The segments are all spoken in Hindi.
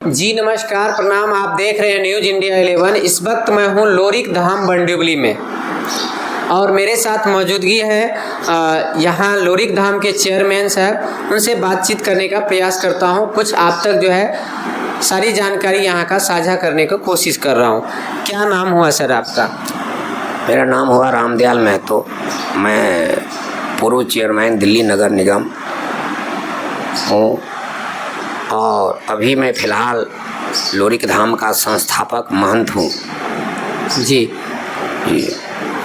जी नमस्कार, प्रणाम। आप देख रहे हैं न्यूज इंडिया 11। इस वक्त मैं हूं लोरिक धाम बंडुबली में और मेरे साथ मौजूदगी है यहाँ लोरिक धाम के चेयरमैन साहब। उनसे बातचीत करने का प्रयास करता हूं, कुछ आप तक जो है सारी जानकारी यहाँ का साझा करने की कोशिश कर रहा हूँ। क्या नाम हुआ सर आपका? मेरा नाम हुआ रामदयाल महतो। मैं पूर्व चेयरमैन दिल्ली नगर निगम हूँ और अभी मैं फ़िलहाल लोरिक धाम का संस्थापक महंत हूँ। जी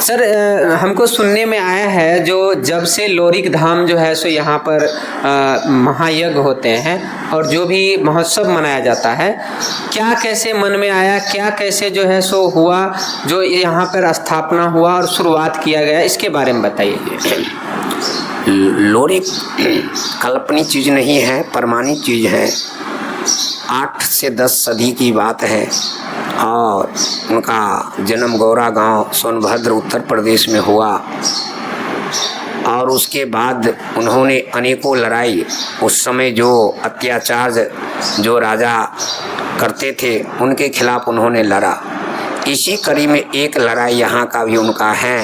सर, हमको सुनने में आया है जो जब से लोरिक धाम जो है सो यहाँ पर महायज्ञ होते हैं और जो भी महोत्सव मनाया जाता है, क्या कैसे मन में आया, क्या कैसे जो है सो हुआ, जो यहाँ पर स्थापना हुआ और शुरुआत किया गया, इसके बारे में बताइए। लोरिक काल्पनिक चीज़ नहीं है, प्रमाणित चीज़ है। 8 से 10 सदी की बात है और उनका जन्म गौरा गांव सोनभद्र उत्तर प्रदेश में हुआ और उसके बाद उन्होंने अनेकों लड़ाई, उस समय जो अत्याचार जो राजा करते थे उनके खिलाफ उन्होंने लड़ा। इसी कड़ी में एक लड़ाई यहाँ का भी उनका है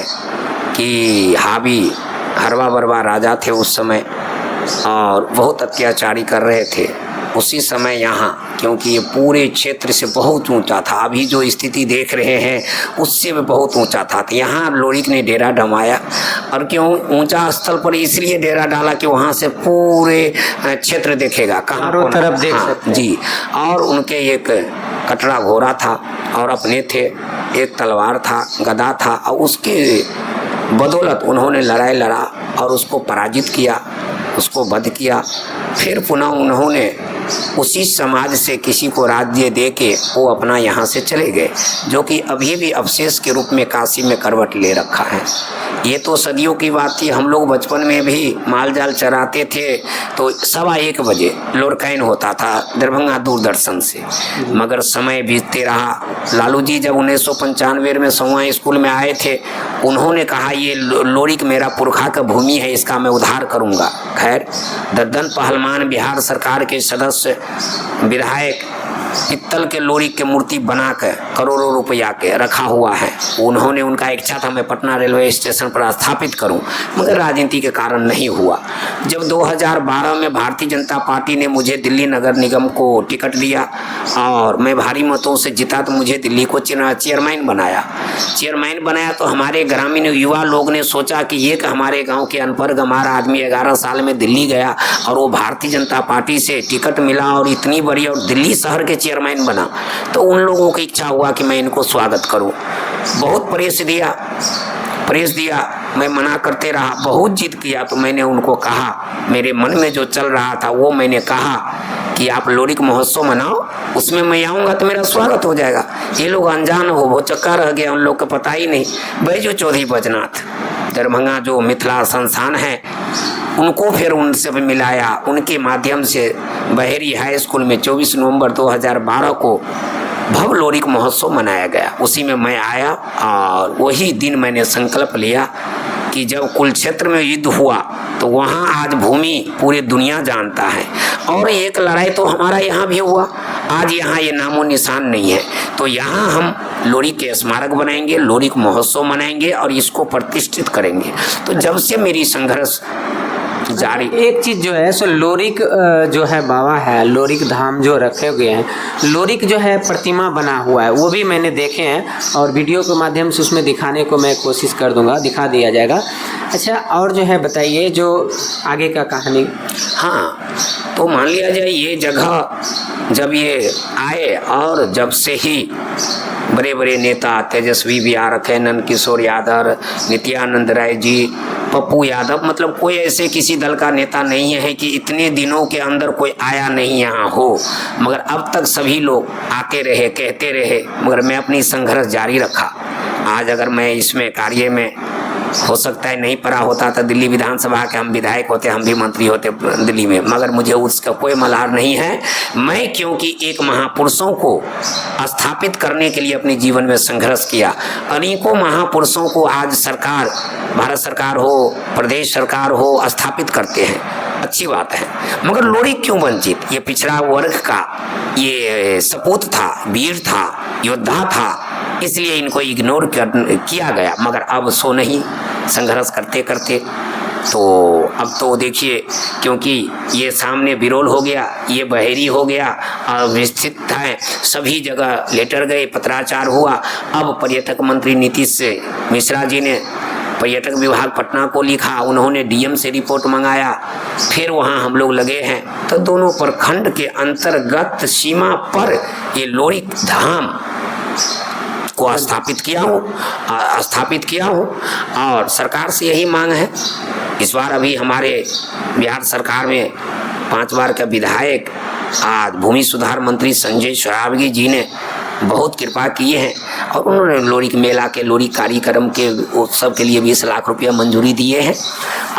कि हावी हरवा बरवा राजा थे उस समय और बहुत अत्याचारी कर रहे थे। उसी समय यहाँ, क्योंकि ये पूरे क्षेत्र से बहुत ऊंचा था, अभी जो स्थिति देख रहे हैं उससे भी बहुत ऊंचा था, तो यहाँ लोरिक ने डेरा डमाया। और क्यों ऊंचा स्थल पर इसलिए डेरा डाला कि वहाँ से पूरे क्षेत्र देखेगा, कहाँ तरफ देख सकते हैं। जी। और उनके एक कटरा घोड़ा था और अपने थे, एक तलवार था, गदा था और उसके बदौलत उन्होंने लड़ाई लड़ा और उसको पराजित किया, उसको वध किया। फिर पुनः उन्होंने उसी समाज से किसी को राज्य दे के वो अपना यहाँ से चले गए, जो कि अभी भी अवशेष के रूप में काशी में करवट ले रखा है। ये तो सदियों की बात थी। हम लोग बचपन में भी माल जाल चराते थे तो 1:15 बजे लोरकैन होता था दरभंगा दूरदर्शन से, मगर समय बीतते रहा। लालू जी जब 1995 में सौवा स्कूल में आए थे, उन्होंने कहा ये लोरिक मेरा पुरखा का भूमि है, इसका मैं उद्धार करूँगा। खैर, दद्दन पहलवान बिहार सरकार के सदस्य विधायक पित्तल के लोरिक के मूर्ति बनाकर करोड़ों रुपया के रखा हुआ है। उन्होंने, उनका इच्छा था मैं पटना रेलवे स्टेशन पर स्थापित करूं, मगर राजनीति के कारण नहीं हुआ। जब 2012 में भारतीय जनता पार्टी ने मुझे दिल्ली नगर निगम को टिकट दिया और मैं भारी मतों से जीता तो मुझे दिल्ली को चेयरमैन बनाया तो हमारे ग्रामीण युवा लोग ने सोचा कि ये हमारे गाँव के अनपढ़ हमारा आदमी 11 साल में दिल्ली गया और वो भारतीय जनता पार्टी से टिकट मिला और इतनी बड़ी और दिल्ली शहर के चेयरमैन बना, तो उन लोगों की इच्छा हुआ कि मैं इनको स्वागत करूं। बहुत प्रेस दिया, मैं मना करते रहा, बहुत जिद किया तो मैंने उनको कहा, मेरे मन में जो चल रहा था वो मैंने कहा कि आप लोरिक महोत्सव मनाओ, उसमें मैं आऊँगा तो मेरा स्वागत हो जाएगा। ये लोग अनजान हो, वो चक्का रह गया, उन लोग को पता ही नहीं। बैजू चौधरी बैजनाथ दरभंगा जो मिथिला संस्थान है, उनको फिर उनसे भी मिलाया, उनके माध्यम से बहेरी हाई स्कूल में 24 नवंबर 2012 को भव्य लोरिक महोत्सव मनाया गया। उसी में मैं आया और वही दिन मैंने संकल्प लिया कि जब कुरुक्षेत्र में युद्ध हुआ तो वहाँ आज भूमि पूरी दुनिया जानता है और एक लड़ाई तो हमारा यहाँ भी हुआ, आज यहाँ ये नामो निशान नहीं है। तो यहाँ हम लोरिक के स्मारक बनाएंगे, लोरिक महोत्सव मनाएंगे और इसको प्रतिष्ठित करेंगे। तो जब से मेरी संघर्ष जारी। एक चीज़ जो है सो लोरिक जो है बाबा है, लोरिक धाम जो रखे हुए हैं, लोरिक जो है प्रतिमा बना हुआ है, वो भी मैंने देखे हैं और वीडियो के माध्यम से उसमें दिखाने को मैं कोशिश कर दूंगा, दिखा दिया जाएगा। अच्छा, और जो है बताइए जो आगे का कहानी। हाँ, तो मान लिया जाए ये जगह जब ये आए और जब से ही बड़े बड़े नेता तेजस्वी भी आ रखे, नंद किशोर यादव, नित्यानंद राय जी, पप्पू यादव, मतलब कोई ऐसे किसी दल का नेता नहीं है कि इतने दिनों के अंदर कोई आया नहीं यहाँ हो, मगर अब तक सभी लोग आते रहे, कहते रहे, मगर मैं अपनी संघर्ष जारी रखा। आज अगर मैं इसमें कार्य में हो सकता है नहीं पड़ा होता तो दिल्ली विधानसभा के हम विधायक होते, हम भी मंत्री होते दिल्ली में, मगर मुझे उसका कोई मलार नहीं है। मैं क्योंकि एक महापुरुषों को स्थापित करने के लिए अपने जीवन में संघर्ष किया, अनेकों महापुरुषों को आज सरकार, भारत सरकार हो, प्रदेश सरकार हो, स्थापित करते हैं। अच्छी बात है, मगर लोरिक क्यों वंचित? ये पिछड़ा वर्ग का ये सपूत था, वीर था, योद्धा था, इसलिए इनको इग्नोर किया गया। मगर अब सो नहीं, संघर्ष करते करते तो अब तो देखिए, क्योंकि ये सामने बिरोल हो गया, ये बहेरी हो गया, और विस्तृत है, सभी जगह लेटर गए, पत्राचार हुआ। अब पर्यटक मंत्री नीतीश मिश्रा जी ने पर्यटक विभाग पटना को लिखा, उन्होंने डीएम से रिपोर्ट मंगाया, फिर वहाँ हम लोग लगे हैं। तो दोनों प्रखंड के अंतर्गत सीमा पर ये लोरिक धाम को स्थापित किया हूँ और सरकार से यही मांग है। इस बार अभी हमारे बिहार सरकार में 5 बार का विधायक आज भूमि सुधार मंत्री संजय सरावगी जी ने बहुत कृपा किए हैं और उन्होंने लोरिक मेला के लोरिक कार्यक्रम के उत्सव के लिए 20 लाख रुपया मंजूरी दिए हैं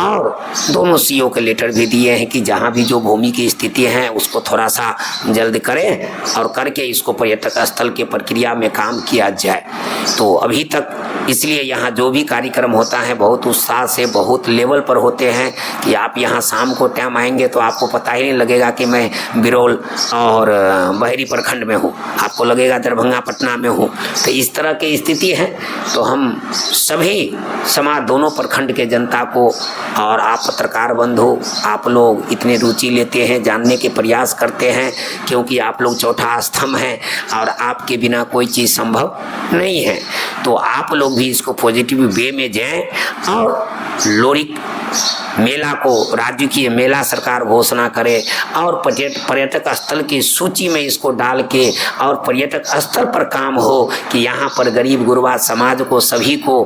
और दोनों सीओ के लेटर भी दिए हैं कि जहां भी जो भूमि की स्थिति है उसको थोड़ा सा जल्द करें और करके इसको पर्यटक स्थल के प्रक्रिया में काम किया जाए। तो अभी तक इसलिए यहाँ जो भी कार्यक्रम होता है बहुत उत्साह से, बहुत लेवल पर होते हैं कि आप यहाँ शाम को टाइम आएंगे तो आपको पता ही नहीं लगेगा कि मैं बिरोल और बहेरी प्रखंड में हूँ, आपको लगेगा दरभंगा पटना में हूँ। तो इस तरह की स्थिति है। तो हम सभी समाज, दोनों प्रखंड के जनता को और आप पत्रकार बंधु, आप लोग इतने रुचि लेते हैं, जानने के प्रयास करते हैं, क्योंकि आप लोग चौथा स्तंभ हैं और आपके बिना कोई चीज़ संभव नहीं है। तो आप लोग भी इसको पॉजिटिव वे में जाएं और लोरिक मेला को राजकीय मेला सरकार घोषणा करे और पर्यटक स्थल की सूची में इसको डाल के और पर्यटक स्थल पर काम हो कि यहाँ पर गरीब गुरबा समाज को सभी को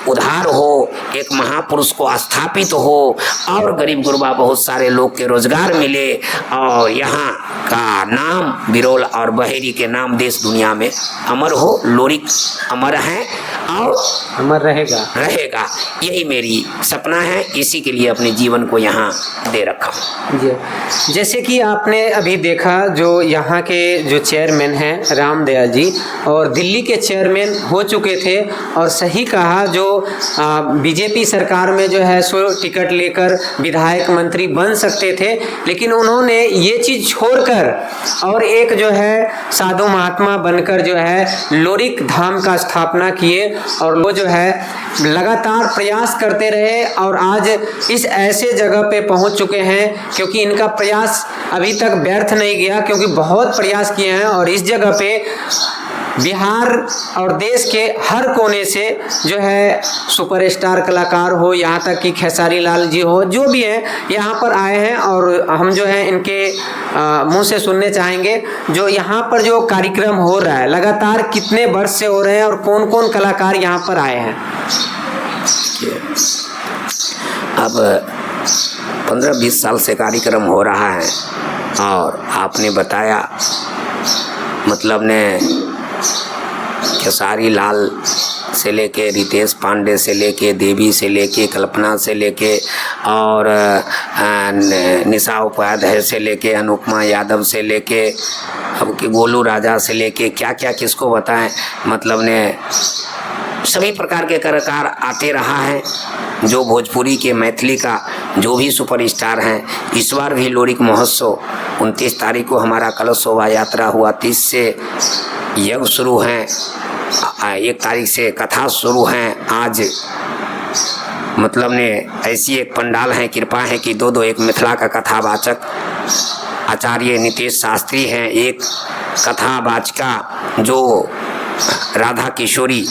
उद्धार हो, एक महापुरुष को स्थापित हो और गरीब गुरबा बहुत सारे लोग के रोजगार मिले और यहाँ का नाम बिरोल और बहेरी के नाम देश दुनिया में अमर हो। लोरिक अमर है और अमर रहेगा, यही मेरी सपना है। इसी के लिए अपने जीवन को यहाँ दे रखा हूँ। जी, जैसे कि आपने अभी देखा जो यहाँ के जो चेयरमैन हैं रामदयाल जी और दिल्ली के चेयरमैन हो चुके थे और सही कहा, जो बीजेपी सरकार में जो है सो टिकट लेकर विधायक मंत्री बन सकते थे, लेकिन उन्होंने ये चीज़ छोड़कर और एक जो है साधु महात्मा बनकर जो है लोरिक धाम का स्थापना किए और वो जो है लगातार प्रयास करते रहे और आज इस ऐसे जगह पे पहुंच चुके हैं, क्योंकि इनका प्रयास अभी तक व्यर्थ नहीं गया, क्योंकि बहुत प्रयास किए हैं और इस जगह पे बिहार और देश के हर कोने से जो है सुपरस्टार कलाकार हो, यहाँ तक कि खेसारी लाल जी हो, जो भी हैं यहाँ पर आए हैं और हम जो है इनके मुंह से सुनने चाहेंगे जो यहाँ पर जो कार्यक्रम हो रहा है लगातार कितने वर्ष से हो रहे हैं और कौन कौन कलाकार यहाँ पर आए हैं। अब 15-20 साल से कार्यक्रम हो रहा है और आपने बताया, मतलब ने खेसारी लाल से लेके रितेश पांडे से लेके देवी से लेके कल्पना से लेके और निशा उपाध्याय से लेके अनुपमा यादव से लेके अब कि गोलू राजा से लेके क्या क्या किसको बताएं, मतलब ने सभी प्रकार के कलाकार आते रहा है। जो भोजपुरी के मैथिली का जो भी सुपरस्टार हैं, इस बार भी लोरिक महोत्सव 29 तारीख को हमारा कलश शोभा यात्रा हुआ, 30 से यज्ञ शुरू हैं, 1 तारीख से कथा शुरू हैं। आज मतलब ने ऐसी एक पंडाल है, कृपा है कि दो एक मिथिला का कथावाचक आचार्य नितेश शास्त्री हैं, एक कथावाचिका जो राधा किशोरी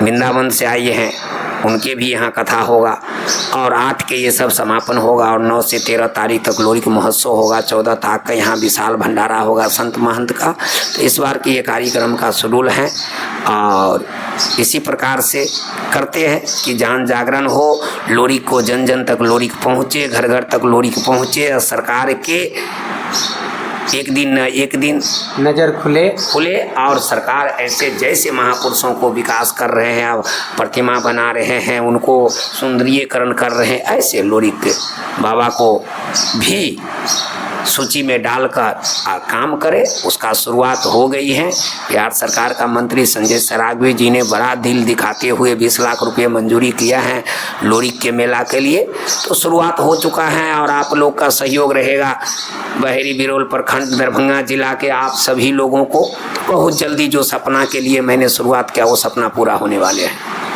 वृंदावन से आई हैं, उनके भी यहाँ कथा होगा और 8 के ये सब समापन होगा और 9 से 13 तारीख तक लोरिक महोत्सव होगा। 14 तारीख का यहाँ विशाल भंडारा होगा संत महंत का। तो इस बार की ये कार्यक्रम का शेड्यूल है और इसी प्रकार से करते हैं कि जन जागरण हो, लोरिक को जन जन तक लोरिक पहुँचे, घर घर तक लोरिक पहुँचे और सरकार के एक दिन नज़र खुले और सरकार ऐसे जैसे महापुरुषों को विकास कर रहे हैं, अब प्रतिमा बना रहे हैं, उनको सुंदरीकरण कर रहे हैं, ऐसे लोरिक बाबा को भी सूची में डालकर काम करे, उसका शुरुआत हो गई है। बिहार सरकार का मंत्री संजय सरावगी जी ने बड़ा दिल दिखाते हुए 20 लाख रुपए मंजूरी किया है लोरिक के मेला के लिए। तो शुरुआत हो चुका है और आप लोग का सहयोग रहेगा। बहेरी बिरोल प्रखंड दरभंगा जिला के आप सभी लोगों को बहुत जल्दी जो सपना के लिए मैंने शुरुआत किया वो सपना पूरा होने वाले हैं।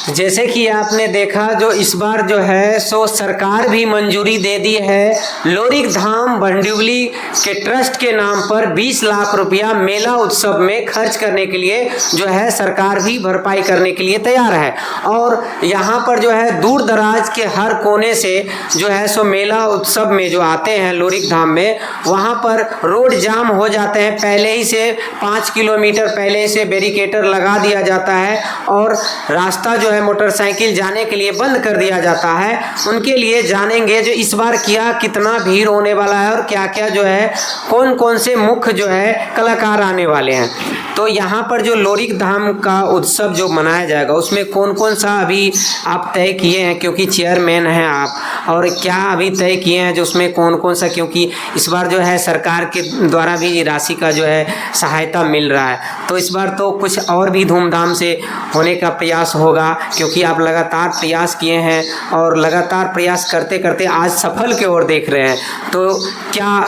जैसे कि आपने देखा जो इस बार जो है सो सरकार भी मंजूरी दे दी है लोरिक धाम बंडिवली के ट्रस्ट के नाम पर 20 लाख रुपया मेला उत्सव में खर्च करने के लिए जो है सरकार भी भरपाई करने के लिए तैयार है। और यहाँ पर जो है दूर दराज के हर कोने से जो है सो मेला उत्सव में जो आते हैं लोरिक धाम में, वहाँ पर रोड जाम हो जाते हैं। पहले ही से 5 किलोमीटर पहले से बैरिकेटर लगा दिया जाता है और रास्ता जो है मोटरसाइकिल जाने के लिए बंद कर दिया जाता है। उनके लिए जानेंगे जो इस बार क्या कितना भीड़ होने वाला है और क्या क्या जो है कौन कौन से मुख्य जो है कलाकार आने वाले हैं। तो यहाँ पर जो लोरिक धाम का उत्सव जो मनाया जाएगा उसमें कौन कौन सा अभी आप तय किए हैं, क्योंकि चेयरमैन हैं आप, और क्या अभी तय किए हैं जो उसमें कौन कौन सा, क्योंकि इस बार जो है सरकार के द्वारा भी राशि का जो है सहायता मिल रहा है, तो इस बार तो कुछ और भी धूमधाम से होने का प्रयास होगा, क्योंकि आप लगातार प्रयास किए हैं और लगातार प्रयास करते करते आज सफल की ओर देख रहे हैं। तो क्या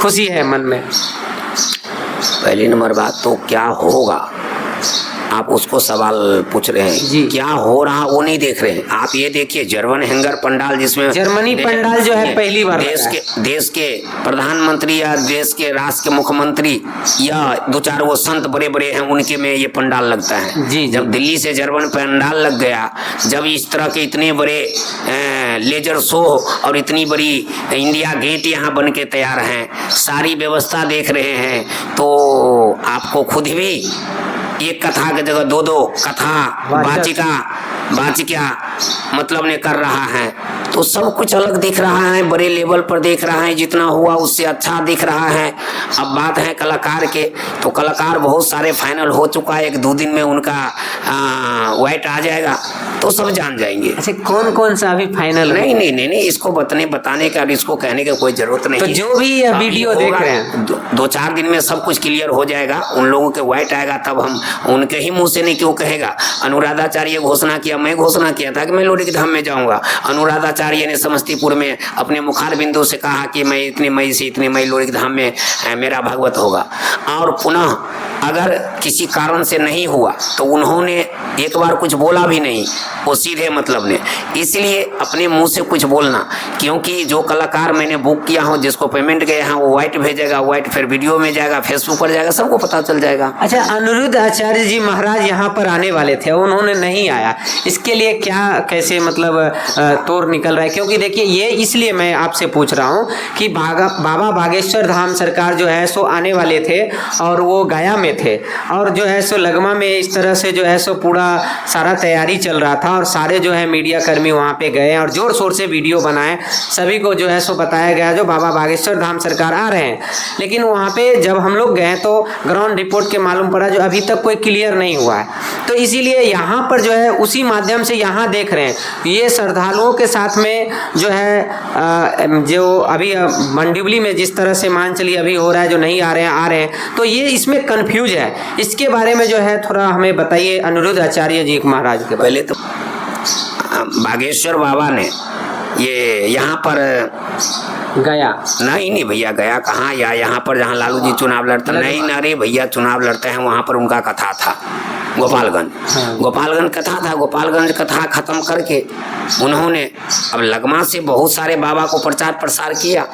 खुशी है मन में? पहली नंबर बात तो क्या होगा, आप उसको सवाल पूछ रहे हैं जी। क्या हो रहा वो नहीं देख रहे हैं। आप ये देखिए जर्मन हैंगर पंडाल, जिसमें जर्मनी पंडाल जो है पहली बार देश के प्रधानमंत्री या देश के राष्ट्र के मुख्यमंत्री या 2-4 वो संत बड़े बड़े हैं उनके में ये पंडाल लगता है। जी। जब दिल्ली से जर्मन पंडाल लग गया, जब इस तरह के इतने बड़े लेजर शो और इतनी बड़ी इंडिया गेट यहाँ बन के तैयार हैं, सारी व्यवस्था देख रहे हैं, तो आपको खुद भी एक कथा की जगह 2-2 कथा वाचिका मतलब ने कर रहा है। तो सब कुछ अलग दिख रहा है, बड़े लेवल पर देख रहा है, जितना हुआ उससे अच्छा दिख रहा है। अब बात है कलाकार के, तो कलाकार बहुत सारे फाइनल हो चुका है, 1-2 दिन में उनका वाइट आ जाएगा तो सब जान जाएंगे। अच्छा, कौन कौन सा अभी फाइनल? नहीं, इसको बताने का, इसको कहने की कोई जरूरत नहीं। तो जो भी वीडियो देख रहे हैं 2-4 दिन में सब कुछ क्लियर हो जाएगा, उन लोगों के वाइट आएगा, तब हम उनके ही मुंह से नहीं क्यों कहेगा। अनुराधाचार्य घोषणा किया, मैं घोषणा किया था कि मैं लोरिक धाम में जाऊंगा। अनुराधाचार्य ने समस्तीपुर में अपने मुखार बिंदु से कहा कि मैं इतनी मई से इतनी मई लोरिक धाम में मेरा भागवत होगा। और पुनः अगर किसी कारण से नहीं हुआ तो उन्होंने एक बार कुछ बोला भी नहीं, वो सीधे मतलब ने। इसलिए अपने मुंह से कुछ बोलना, क्योंकि जो कलाकार मैंने बुक किया हूँ, जिसको पेमेंट गया है, वो वाइट भेजेगा, वाइट फिर वीडियो में जाएगा, फेसबुक पर जाएगा, सबको पता चल जाएगा। अच्छा, अनिरुद्ध आचार्य जी महाराज यहाँ पर आने वाले थे, उन्होंने नहीं आया, इसके लिए क्या कैसे मतलब तोड़ निकल रहा है? क्योंकि देखिए ये इसलिए मैं आपसे पूछ रहा हूँ कि बाबा बागेश्वर धाम सरकार जो है सो आने वाले थे और वो गया में थे, और जो है सो लगमा में इस तरह से जो है सो पूरा सारा तैयारी चल रहा था, और सारे जो है मीडिया कर्मी वहाँ पे गए और जोर शोर से वीडियो बनाए, सभी को जो है सो बताया गया जो बाबा बागेश्वर धाम सरकार आ रहे हैं। लेकिन वहाँ पे जब हम लोग गए तो ग्राउंड रिपोर्ट के मालूम पड़ा जो अभी तक कोई क्लियर नहीं हुआ है। तो इसीलिए यहाँ पर जो है उसी माध्यम से यहाँ देख रहे हैं, ये श्रद्धालुओं के साथ में जो है जो अभी मंडिवली में जिस तरह से मान चलिए अभी हो रहा है, जो नहीं आ रहे हैं, तो ये इसमें कन्फ्यूज है। इसके बारे में जो है थोड़ा हमें बताइए अनिरुद्ध आचार्य जी महाराज के। पहले तो बागेश्वर बाबा ने ये यहाँ पर गया नहीं भैया, गया कहाँ, या यहाँ पर जहाँ लालू जी चुनाव लड़ते नहीं, अरे भैया चुनाव लड़ते हैं वहाँ पर उनका कथा था गोपालगंज। हाँ। गोपालगंज कथा था, गोपालगंज कथा खत्म करके उन्होंने अब लगमा से बहुत सारे बाबा को प्रचार प्रसार किया,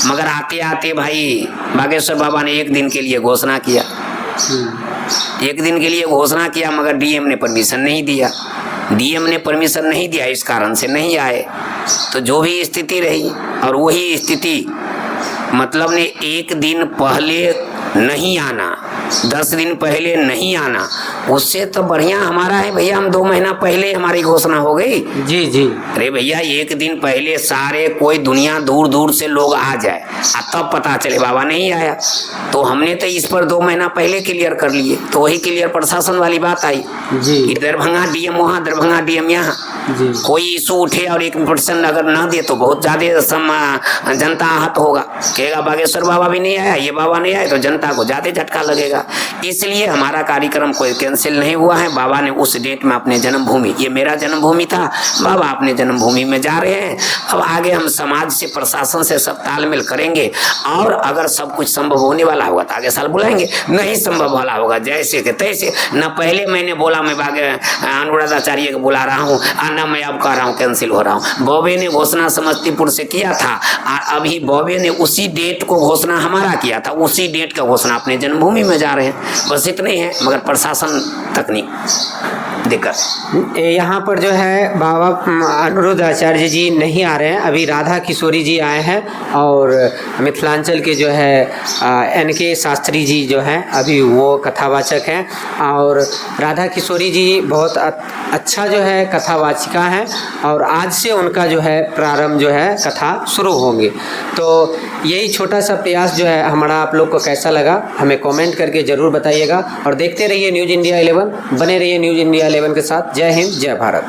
मगर आते आते भाई बागेश्वर बाबा ने 1 दिन के लिए घोषणा किया, 1 दिन के लिए घोषणा किया, मगर डीएम ने परमिशन नहीं दिया। डीएम ने परमिशन नहीं दिया, इस कारण से नहीं आए। तो जो भी स्थिति रही, और वही स्थिति मतलब ने 1 दिन पहले नहीं आना 10 दिन पहले नहीं आना, उससे तो बढ़िया हमारा है भैया हम 2 महीना पहले हमारी घोषणा हो गई। जी जी। अरे भैया 1 दिन पहले सारे कोई दुनिया दूर दूर से लोग आ जाए तब पता चले बाबा नहीं आया, तो हमने तो इस पर 2 महीना पहले क्लियर कर लिए, तो वही क्लियर प्रशासन वाली बात आई जी कि दरभंगा डीएम वहाँ, दरभंगा डीएम यहाँ, जी। कोई इशू उठे और 1% अगर ना दे तो बहुत ज्यादा जनता आहत होगा, कहेगा बागेश्वर बाबा भी नहीं आया, ये बाबा नहीं आए, तो जनता को ज्यादा झटका लगेगा। इसलिए हमारा कार्यक्रम कोई कैंसिल नहीं हुआ है। बाबा ने उस डेट में अपने जन्मभूमि, ये मेरा जन्मभूमि था, बाबा अपने जन्मभूमि में जा रहे हैं। अब आगे हम समाज से, प्रशासन से सब तालमेल करेंगे और अगर सब कुछ संभव होने वाला होगा तो आगे साल बुलाएंगे, नहीं संभव वाला होगा जैसे कि तैसे। न पहले मैंने बोला मैं अनुराधाचार्य को बुला रहा हूँ, ना मैं अब कह रहा हूँ कैंसिल हो रहा हूँ। बॉबे ने घोषणा समस्तीपुर से किया था और अभी बॉबे ने उसी डेट को घोषणा हमारा किया था, उसी डेट का घोषणा अपने जन्मभूमि में जा रहे हैं, बस इतने ही है। मगर प्रशासन तकनीक दिक्कत। यहाँ पर जो है बाबा अनुरुद्धाचार्य जी नहीं आ रहे हैं, अभी राधा किशोरी जी आए हैं और मिथिलांचल के जो है NK शास्त्री जी जो हैं अभी वो कथावाचक हैं। और राधा किशोरी जी बहुत अच्छा जो है कथावाचिका हैं और आज से उनका जो है प्रारंभ जो है कथा शुरू होंगे। तो यही छोटा सा प्रयास जो है हमारा आप लोग को कैसा लगा हमें कमेंट करके ज़रूर बताइएगा और देखते रहिए न्यूज़ इंडिया 11, बने रहिए न्यूज़ इंडिया 11 के साथ। जय हिंद, जय भारत।